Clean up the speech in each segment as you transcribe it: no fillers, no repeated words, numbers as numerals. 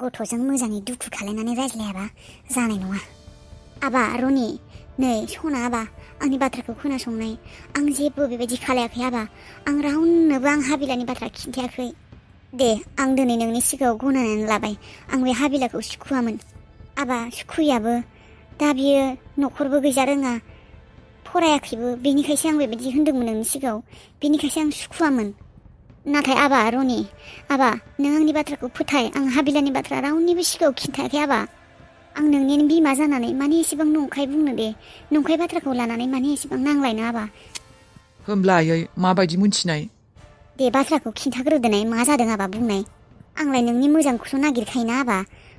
गथ'जों मोजाङै दुखु खालायनानै रायज्लायाबा जानाय नङा। आबा रनि, नै सना आबा, आंनि बाथ्राखौ खोनासंनाय। आं जेबो बेबायदि खालायाखै आबा। आं रावनोबो आं हाबिलानि बाथ्रा खिन्थायाखै। दे, आं दिनै नोंनि सिगाङाव गनायनानै लाबाय। आं बे हाबिलाखौ सुखुवामोन। आबा सुखुयाबो। दा बियो न'खरबो गैजा रोङा, फरायाखैबो, बेनिखायसो आं बेबायदि होन्दोंमोन नोंनि सिगाङाव। बेनिखायसो आं सुखुवामोन। नाथाय आबा रनि, आबा नों आंनि बाथ्राखौ फोथाय। आं हाबिलानि बाथ्रा रावनिबो सिगाङाव खिन्थायाखै आबा। आं नोंनि बिमा जानानै माने एसेबां नंखाय बुंनो दे, नंखाय बाथ्राखौ लानानै माने एसेबां नांलायनो आबा। होमब्ला आयै माबायदि मोनथिनाय? दे बाथ्राखौ खिन्थाग्रोदोनाय, मा जादों आबा बुंनाय। आंलाय नोंनि मोजांखौसो नागिरखायोना आबा,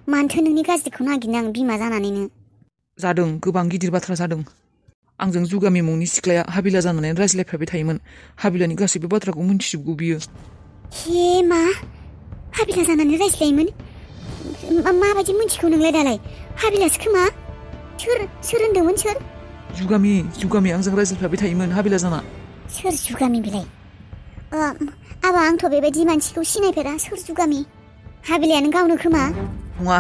मानोथो नोंनि गाज्रिखौ नागिरनो आं बिमा जानानैनो। जादों, गोबां गिदिर बाथ्रा जादों। आंजों जुगामि मुंनि सिख्लाया हाबिला जानानै रायज्लायफाबाय थायोमोन। हाबिलानि गासैबो बाथ्राखौ मिन्थिजोबगौ बियो। हे मा? हाबिला जानानै रायज्लायोमोन? माबायदि मिन्थिखौ नोंलाय दालाय? हाबिलासो खोमा? सोर होनदोंमोन सोर? जुगामि आंजों रायज्लायफाबाय थायोमोन हाबिला जाना। सोर जुगामि बेलाय? आबा आंथ' बेबायदि मानसिखौ सिनायफेरा। सोर जुगामि? हाबिलायानो गावनो खोमा? नङा।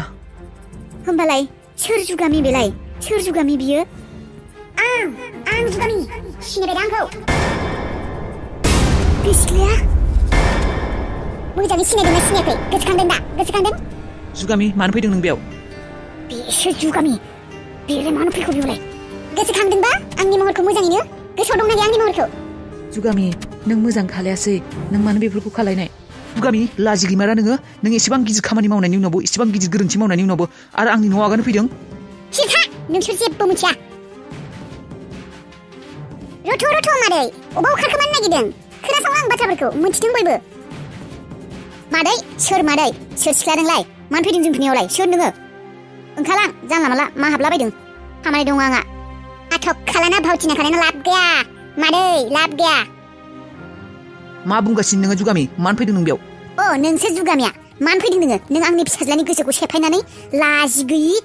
होमबालाय सोर जुगामि बेलाय? सोर जुगामि बियो? आं जुगामि। सिनायबाय दा आंखौ? बे सिख्लाया मोजाङै सिनायदोंना सिनायाखै? गोसोखांदों दा? गोसोखांदों? जुगामि, मानो फैदों नों बेयाव? बेसो जुगामि। बेलाय मानो फैखो बेयावलाय? गोसोखांदोंबा आंनि महरखौ मोजाङैनो? गोसोआव दंना गैया आंनि महरखौ? जुगामि, नों मोजां खालायासै। नों मानो बेफोरखौ खालायनाय? जुगामि, लाजि गैमारा नोङो? नों एसेबां गिदिर खामानि मावनायनि उनावबो, एसेबां गिदिर गोरोन्थि मावनायनि उनावबो आरो आंनि न'आव आगान फैदों? खिथा! नोंसोर जेबो मिथिया। रथ' मादै, अबाव खारखोमानो नागिरदों? खोनासं आं बाथ्राफोरखौ, मिथिदों बयबो। मादै? सोर मादै? सोर सिख्ला नोंलाय? मानो फैदों जोंफोरनियावलाय? सोर नोङो? ओंखारलां, जानला माला मा हाबलाबायदों? खामानि दं आंहा। आथक खालाना भावथिना खालायना लाब गैया मादै, लाब गैया। मा बुंगासिनो नोङो जुगामि? मानो फैदों नों बेयाव? नोंसो जुगामिया। मानो फैदों नोङो? नों आंनि फिसाज्लानि गोसोखौ सेफायनानै लाजि गैयि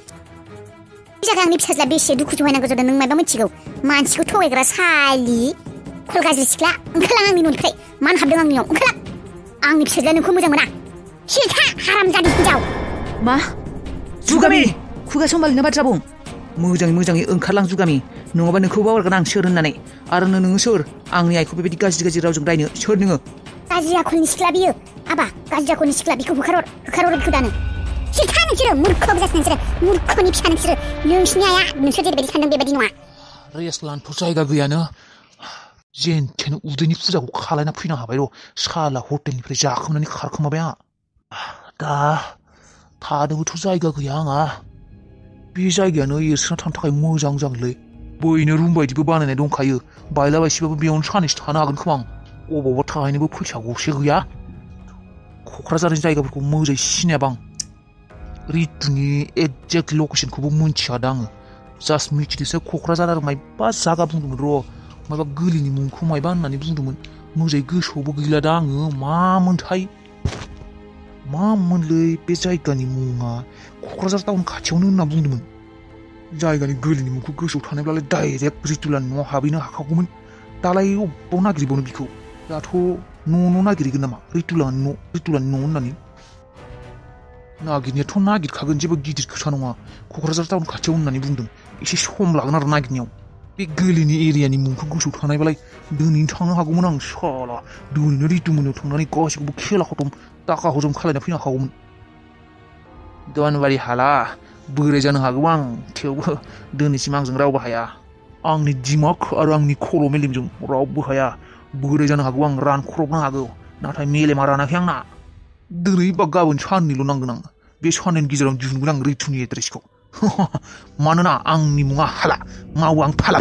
जायगा। आंनि फिसाज्ला बेसे दुखु सहायनांगौ जादों नों माबा मिथिगौ? मानसिखौ थगायग्रा सालि, खल गाज्रि सिख्ला। ओंखारलां आंनि न'निफ्राय। मानो हाबदों आंनियाव? ओंखारलां। आंनि फिसाज्लाया नोंखौ मोजां मोना। खिथा, हारामजादि हिनजाव। मा? जुगामि, खुगा संबालिनो बाथ्रा बुं। मोजाङै ओंखारलां जुगामि, नङाबा नोंखौ बावगारगोन आं सोर होननानै। आरो नोङो सोर? आंनि आइखौ बेबायदि गाज्रि रावजों रायनो सोर नोङो? गाज्रि आखलनि सिख्ला बियो। आबा, गाज्रि आखलनि सिख्ला, बिखौ होखारहर बिखौ दानो। खिथा नोंसोरो, मुर्ख गोजासो नोंसोरो, मुर्खनि फिसा नोंसोरो। नोंसिनि आइया नोंसोर जेरैबायदि सानदों बेबायदि नङा। रेस्ट लानोथ' जायगा गैयानो। जेनथेन उदैनि फुजाखौ खालायना फैनो हाबाय र'। साला हटेलनिफ्राय जाखांनानै खारखोमाबाय आंहा। दा थानोबोथ' जायगा गैया आंहा। बे जायगायानो एरसोना थानो थाखाय मोजां जागोनलै। बैनो रुम बायदिबो बानायनाय दंखायो। बायलाबायसेबाबो बेयावनो सानैसो थानो हागोन खोमा आं। अबावबा थाहैनोबो फैसा गरसे गैया। क'क्राझारनि जायगाफोरखौ मोजाङै सिनायाबा आं। रितुनि एक्जेक्ट लकेसनखौबो मिन्थिया दा आङो। जास्ट मिथिदोंसो क'क्राझार आरो मायबा जागा बुंदोंमोन र'। माबा गोलिनि मुंखौ मायबा होननानै बुंदोंमोन। मोजाङै गोसोआवबो गैला दा आङो। मामोनलै बे जायगानि मुङा? क'क्राझार टाउन खाथियावनो होनना बुंदोंमोन। जायगानि गोलिनि मुंखौ गोसोआव थानायब्लालाय डाइरेक्ट रितुलानि न'आव हाबहैनो हाखागौमोन। दालाय अबाव नागिरबावनो बिखौ? दाथ' न' नागिरहैगोन नामा? रितुलानि न' होननानै। नागिरनायाथ' नागिरखागोन, जेबो गिदिर खोथा नङा। क'क्राझार टाउन खाथियाव होननानै बुंदों। एसे सम लागोन आरो नागिरनायाव। बे गोलिनि एरियानि मुंखौ गोसोआव थानायबालाय दिनैनो थांनो हागौमोन आं। साला दिनैनो रितुमोननाव थांनानै गासैखौबो खेला खथम दाखा हजम खालायना फैनो हागौमोन। दनबारि हाला, बोराय जानो हागौ आं, थेवबो दिनैसिम आंजों रावबो हाया। आंनि दिमाग आरो आंनि खर' मेलेमजों रावबो हाया। बोराय जानो हागौ आं, रानख्रबनो हागौ, नाथाय मेलेमा रानाखै आंना। दिनै बा गाबोन साननैल' नांगोन आं। बे साननैनि गेजेराव दिहुनगोन आं रितुनि एड्रेसखौ। मानोना आंनि मुङा हाला, मावो आं फाला।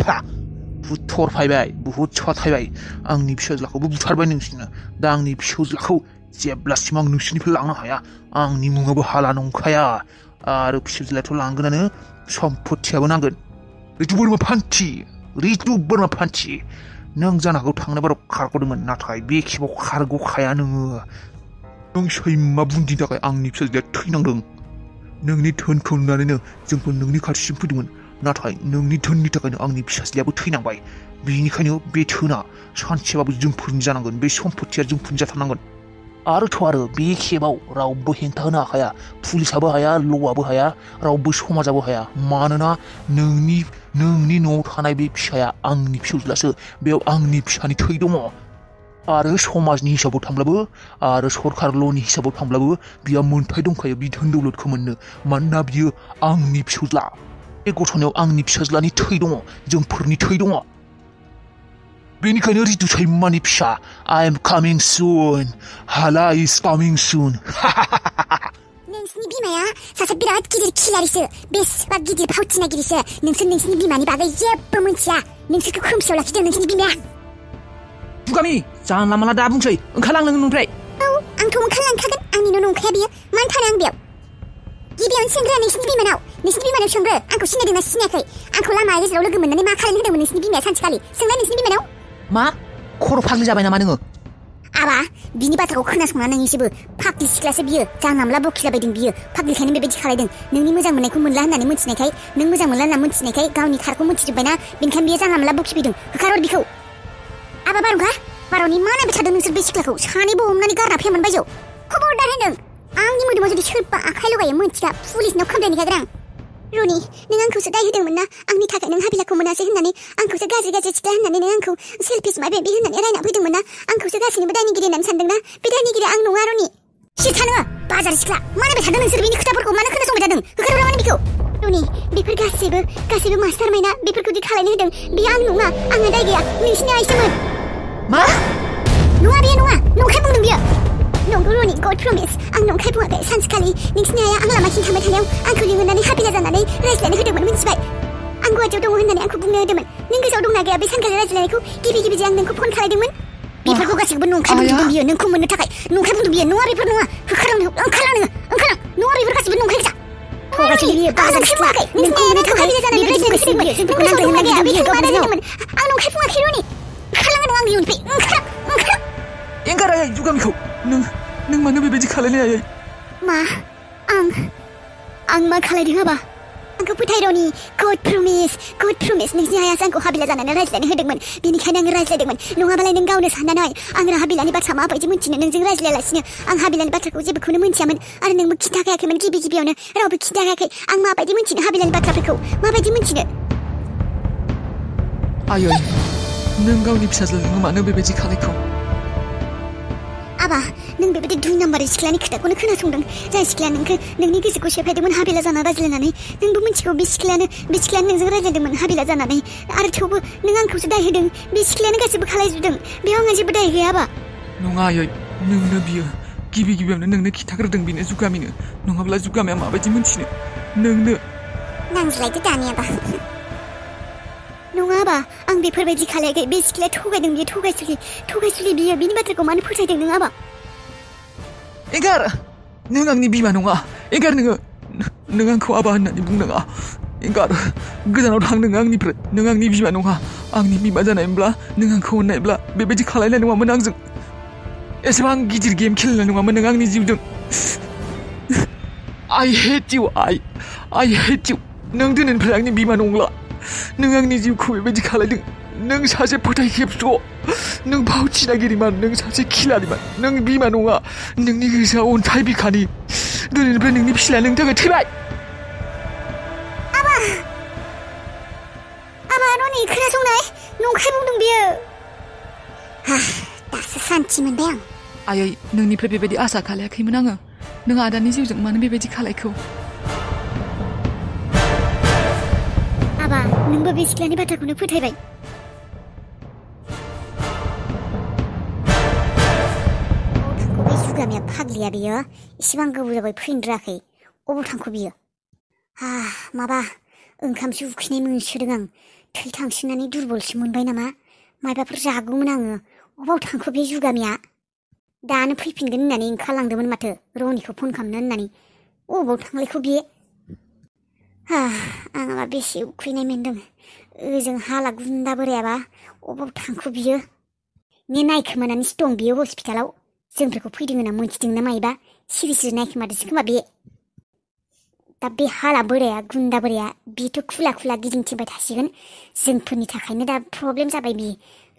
बुहुद थरफायबाय, बुहुद साथायबाय। आंनि फिसाज्लाखौबो बुथारबाय नोंसोरनो। दा आंनि फिसौज्लाखौ जेब्लासिम आं नोंसोरनिफ्राय लांनो हाया, आंनि मुङाबो हाला नंखाया। आरो फिसौज्लायाथ' लांगोनानो, सम्पथियाबो नांगोन। रितु बोरमा फान्थि। नों जानो हागौ थांनाय बाराव खारग'दोंमोन, नाथाय बे खेबाव खारग'खाया नोङो। नों सैमा बुन्दिनि थाखाय आंनि फिसाज्लाया थैनांदों। नोंनि धोनखौ नुनानैनो जोंबो नोंनि खाथिसिम फैदोंमोन, नाथाय नोंनि धोननि थाखायनो आंनि फिसाज्लायाबो थैनांबाय। बेनिखायनो बे धोना सानसेबाबो जोंफोरनि जानांगोन। बे सम्पथिया जोंफोरनि जाथारनांगोन। आरो बे खेबाव रावबो हेंथा होनो हाखाया पुलिसाबो हाया ल'आबो हाया रावबो समाजाबो हाया मानोना नोंनि न'आव थानाय बे फिसाया आंनि फिसौज्लासो बेयाव आंनि फिसानि थै दङ आरो समाजनि हिसाबाव थांब्लाबो आरो सरकार ल'नि हिसाबाव थांब्लाबो बिहा मोन्थाय दंखायो बिधोन दौलतखौ मोननो मानोना बियो आंनि फिसौज्ला बे गथ'नायाव आंनि फिसाज्लानि थै दङ जोंफोरनि थै दङ बेनिखायनो रितु सैमानि फिसा I am coming soon हाला is coming soon नोंसिनि बिमाया सासे बिराद गिदिर खिलारिसो बेसेबा गिदिर फावथिनागिरिसो नोंसिनि बिमानि बागै जेबो मिथिया नोंसोरखौ खोमसियाव लाखिदों नोंसिनि बिमाया जुगामि जानला मानला दा बुंसै ओंखारलां नों न'निफ्राय औ आंथ' ओंखारलांखागोन आंनि न' नंखाया बियो मानो थानो आं बेयाव गिबियावनो सोंग्रो नोंसिनि बिमानाव सोंग्रो आंखौ सिनायदोंना सिनायाखै आंखौ लामा गेजेराव लोगो मोननानै मा खालामनो होदोंमोन नोंसिनि बिमाया सानसेखालि सोंलाय नोंसिनि बिमानाव मा खर' फाग्लि जाबाय नामा नोङो आबा बिनि बाथ्राखौ खोनासंना नों एसेबो फाग्लि सिख्लासो बियो जानला मोनला बखिलाबायदों बियो फाग्लिखायनो बेबायदि खालायदों नोंनि मोजां मोननायखौ मोनला होननानै मिथिनायखाय नों मोजां मोनला होनना मिथिनायखाय गावनि खारखौ मिथिजोब्बायना बेनिखायनो बियो जानला मोनला बखिफैदों होखारहर बिखौ आबा बार'नि मा नायबाय थादों नोंसोर बे सिख्लाखौ सानैबो हमनानै गारना फैयामोन बायजोआव खबरदार होनदों आंनि मोदोमाव जुदि सोरबा आखाइ लगायो मिथिया पुलिसनाव कमप्लेन हैखागोन आं रनि नों आंखौसो दाय होदोंमोन ना आंनि थाखाय नों हाबिलाखौ मोनासै होननानै आंखौसो गाज्रि सिख्ला होननानै नों आंखौ सेल्फिस माबा माबि होननानै रायना फैदोंमोन ना आंखौसो गासैनिबो दायनिगिरि होननानै सानदोंना बे दायनिगिरि आं नङा रनि सिथा नोङो बाजार सिख्ला मा नायबाय थादों नोंसोर बेनि खोथाफोरखौ मानो खोनासंबाय थादों होखारहरा मानो बिखौ रनि बेफोर गासैबो मास्टार माइना बेफोरखौ दि खालायनो होदों बेयो आं नङा आंहा दाय गैया नोंसिनि आइसोमोन मा नङा बियो नङा नंखाय बुंदों बियो नंगौ रनि गड प्रमिस आं नंखाय बुङाखै सानसेखालि नोंसिनि आइया आं लामाथिं थांबाय थानायाव आंखौ लिंहरनानै हाबिला जानानै रायज्लायनो होदोंमोन मिथिबाय आं गुवाहाटियाव दङ होननानै आंखौ बुंनो होदोंमोन नों गोसोआव दंना गैया बे सानखालि रायज्लायनायखौ गिबि जे आं नोंखौ फन खालायदोंमोन बेफोरखौ गासैखौबो नंखाय बुंदों बियो नोंखौ मोननो थाखाय नंखाय बुंदों बियो नङा बेफोर नङा ओंखारलां नङा बेफोर गासैबो नंखाय गोजा थगायसोलि बियो बाजार सिख्ला नोंखौ मोननो थाखाय हाबिला जानानै रायज्लायनो होदोंमोन जोंखौ नांगौ होनना गैया बेखौ मा रायज्लायदोंमोन आं नंखाय बुङाखै रनि ओंखारलाङो नों आंनि उननिफ्राय ओंखार एंगारायै जुगामिखौ नों मानो बेबायदि खालायनो आयै मा आं मा खालायदों हाबा आंखौ फोथाय रनि गड प्रमिस नोंसिनि आइयासो आंखौ हाबिला जानानै रायज्लायनो होदोंमोन बेनिखायनो आं रायज्लायदोंमोन नङाबालाय नों गावनो साननानै आं हाबिलानि बाथ्रा माबायदि मिन्थिनो नोंजों रायज्लायालासिनो आं हाबिलानि बाथ्राखौ जेबोखौनो मिन्थियामोन आरो नोंबो खिन्थाखायाखैमोन गिबियावनो रावबो खिन्थाखायाखै आं माबायदि मिन्थिनो हाबिलानि बाथ्राफोरखौ माबायदि मिन्थिनो आयै नों गावनि फिसाज्लाजों मानो बेबायदि खालायखौ आबा नों बेबायदि 2 नाम्बार सिख्लानि खोथाखौनो खोनासंदों जाय सिख्लाया नोंनि गोसोखौ सेफायदोंमोन हाबिला जाना रायज्लायनानै नोंबो मिथिगौ बे सिख्लायानो नोंजों रायज्लायदोंमोन हाबिला जानानै आरो थेवबो नों आंखौसो दाय होदों बे सिख्लायानो गासैबो खालायजोबदों बेयाव आंहा जेबो दाय गैया आबा नङा आयै नोंनो बियो गिबियावनो नोंनो खिन्थाग्रोदों बेनो जुगामिनो नङाब्ला जुगामिया माबायदि मिन्थिनो नोंनो नांज्लायदो दानियाबा नङा आबा आं बेफोरबायदि खालायाखै बे सिख्लाया थगायदों बियो थगायसुलि बियो बिनि बाथ्राखौ मानो फोथायदों नों आबा एंगार नों आंनि बिमा नङा एंगार नों आंखौ आबा होननानै बुंनाङा एंगार गोजानाव थां नों आंनिफ्राय नों आंनि बिमा नङा आंनि बिमा जानायमोनब्ला नों आंखौ अननायब्ला बेबायदि खालायनाय नङामोन आंजों एसेबां गिदिर गेम खेलनाय नङामोन नों आंनि जिउजों I hate you नों दिनैनिफ्राय आंनि बिमा नंला नों आंनि जिउखौ बेबायदि खालायदों नों सासे फोथायखेबस' नों फावथिनागिरिमोन नों सासे खिलारिमोन नों बिमा नङा नोंनि गोसोआव अन्थाइ बिखानि दिनैनिफ्राय नोंनि फिसाया नोंनि थाखाय थैबाय आबा रनि खोनासंनाय नंखाय बुंदों बियो दासो सान्थि मोनबाय आं आयै नोंनिफ्राय बेबायदि आसा खालायाखैमोन आङो नों आदानि जिउजों मानो बेबायदि खालायखौ आबा नोंबो बे सिख्लानि बाथ्राखौनो फोथायबाय बे जुगामिया फाग्लिया बियो इसेबां गोबाव जाबाय फैनो रोङाखै अबाव थांखो बियो माबा ओंखामसो उखैनाय मोनसोदों आं थै थांसिननानै दुरबलसो मोनबाय नामा मायबाफोर जागौमोन आङो अबाव थांखो बे जुगामिया दानो फैफिनगोन होननानै ओंखारलांदोंमोन माथो रनिखौ फन खालामनो होननानै अबाव थांलायखौ बियो आंहा बेसे उखैनाय मोनदों ओजों हाला गुन्दा बोरायाबा अबाव थांखो बियो नायखोमानानैसो दं बियो हस्पिटालाव जोंफोरखौ फैदों होनना मोनथिदों ना मायोबा सिरि नायखोमादोंसो खोमा बे दा बे हाला बोराया गुन्दा बोराया बेथ' खुला गिदिंथिंबाय थासिगोन जोंफोरनि थाखायनो दा प्रब्लेम जाबाय बे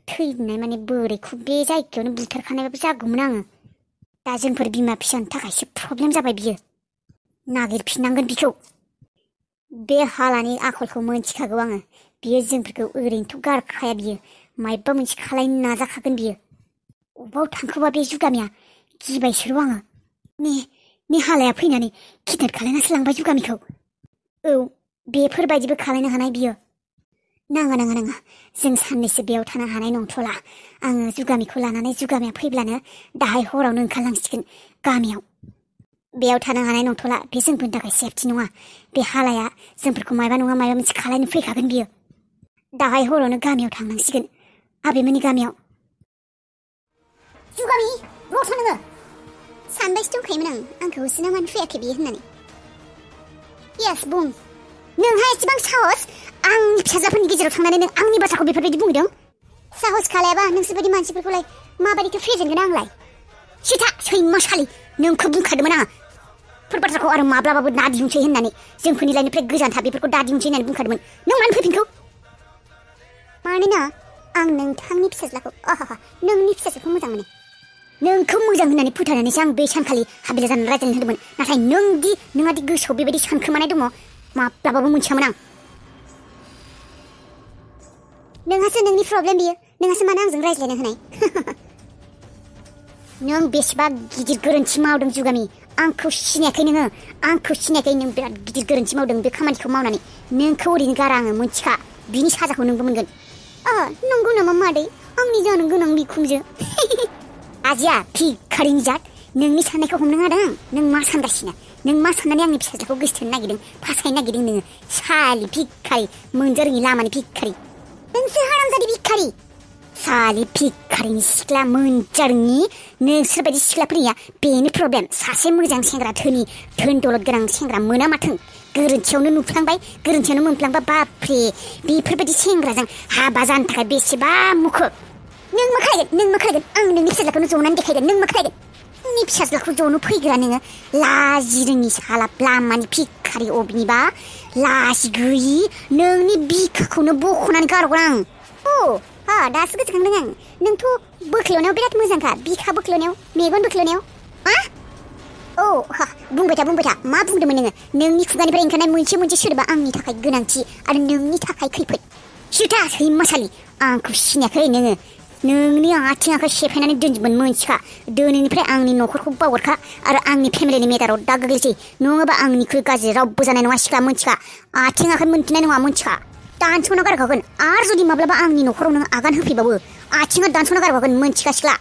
थैनाय माने बोरायखौ बे जायगायावनो बुथारखानायबाबो जागौमोन आङो दा जोंफोर बिमा फिसानि थाखायसो प्रब्लेम जाबाय बियो नागिरफिननांगोन बिखौ बे हालानि आखलखौ मोनथिखागौ आङो बियो जोंफोरखौ ओरैनोथ' गारखाया बियो मायबा मोनसे खालायनो नाजाखागोन बियो अबाव थांखोबा बे जुगामिया गिबायसोर' आङो ने हालाया फैनानै किडनेप खालायनासो लांबाय जुगामिखौ औ बेफोरबायदिबो खालायनो हानाय बियो नाङा जों साननैसो बेयाव थानो हानाय नंथ'ला आङो जुगामिखौ लानानै जुगामिया फैब्लानो दाहाय हरावनो ओंखारलांसिगोन गामियाव बेयाव थानो हानाय नंथ'ला बे जोंफोरनि थाखाय सेफटि नङा बे हालाया जोंफोरखौ मायबा नङा मायबा मोनसे खालायनो फैखागोन बियो दाहाय हरावनो गामियाव थांनांसिगोन आबैमोननि गामियाव जुगामि रथ' नोङो सानबायसो दंखायोमोन आंखौ होसोना मानो फैयाखै बियो होननानै येस बुं नोंहा एसेबां साहस आंनि फिसाज्लाफोरनि गेजेराव थांनानै नों आंनि बाथ्राखौ बेफोरबायदि बुंदों साहस खालायाबा नोंसोरबायदि मानसिफोरखौलाय माबायदिथो फेजेनगोन आंलाय सिथा सैमासालि नोंखौ बुंखादोंमोन आं बेफोर बाथ्राखौ आरो माब्लाबाबो दा दिहुनसै होननानै जोंफोरनि लाइननिफ्राय गोजानथा बेफोरखौ दा दिहुनसै होननानै बुंखादोंमोन नों मानो फैफिनखौ मानोना आं नोंथांनि फिसाज्लाखौ नोंनि फिसाज्लाखौ मोजां मोनो नोंखौ मोजां होननानै फोथायनानैसो आं बे सानखालि हाबिला जानानै रायज्लायनो होदोंमोन नाथाय नोंहादि गोसोआव बेबायदि सानखोमानाय दङ माब्लाबाबो मोनथियामोन आं नोंहासो नोंनि प्रब्लेम बियो नोंहासो मानो आंजों रायज्लायनो होनाय नों बेसेबा गिदिर गोरोन्थि मावदों जुगामि आंखौ सिनायाखै नोङो आंखौ सिनायाखै नों बिराद गिदिर गोरोन्थि मावदों बे खामानिखौ मावनानै नोंखौ ओरैनो गारा आङो मोनथिखा बिनि साजाखौ नोंबो मोनगोन नंगौ नामा मादै आंनि जानो गोनां बिखुनजो आजिया भिखारिनि जात नोंनि साननायखौ हमनो हादों नों मा सानगासिनो नों मा साननानै आंनि फिसाज्लाखौ गोसोथोनो नागिरदों फासायनो नागिरदों नोङो सालि भिखारि मोनजारोङि लामानि भिखारि नोंसो हारामजादि भिखारि सालि भिखारिनि सिख्ला मोनजारोङि नोंसोरबायदि सिख्लाफोरनिया बेनो प्रब्लेम सासे मोजां सेंग्रा धोन दौलत गोनां सेंग्रा मोना माथों गोरोन्थियावनो नुफ्लांबाय गोरोन्थियावनो मोनफ्लांबा बापरे बेफोरबायदि सेंग्राजों हाबा जानो थाखाय बेसेबा मुखुब नों मा खालायगोन आं नोंनि फिसाज्लाखौनो जनानै देखायगोन नों मा खालायगोन आंनि फिसाज्लाखौ जनो फैग्रा नोङो लाजि रोङि साला लामानि भिखारि अबेनिबा लाजि गैयि नोंनि बिखाखौनो बख'नानै गारगोन आं दासो गोसोखांदों आं नोंथ' बोख्ल'नायाव बिराद मोजांखा बिखा बोख्ल'नायाव मेगन बोख्ल'नायाव बुंबाय था मा बुंदोंमोन नोङो नोंनि खुगानिफ्राय ओंखारनाय मोनसे सोदोबा आंनि थाखाय गोनांथि आरो नोंनि थाखाय खैफोद सिथा सैमासालि आंखौ सिनायाखै नोङो नोंनि आथिं आखाइ सेफायनानै दोनजोबगोन मोनथिखा दिनैनिफ्राय आंनि न'खरखौ बावहरखा आरो आंनि फेमिलिनि मेटाराव दा गोग्लैसै नङाबा आंनिख्रुइ गाज्रि रावबो जानाय नङा सिख्ला मोनथिखा आथिं आखाइ मोनफिननाय नङा मोनथिखा दानस'ना गारखागोन आरो जुदि माब्लाबा आंनि न'खराव नों आगान होफैबावो आथिङा दानस'ना गारखागोन मोनथिखा सिख्ला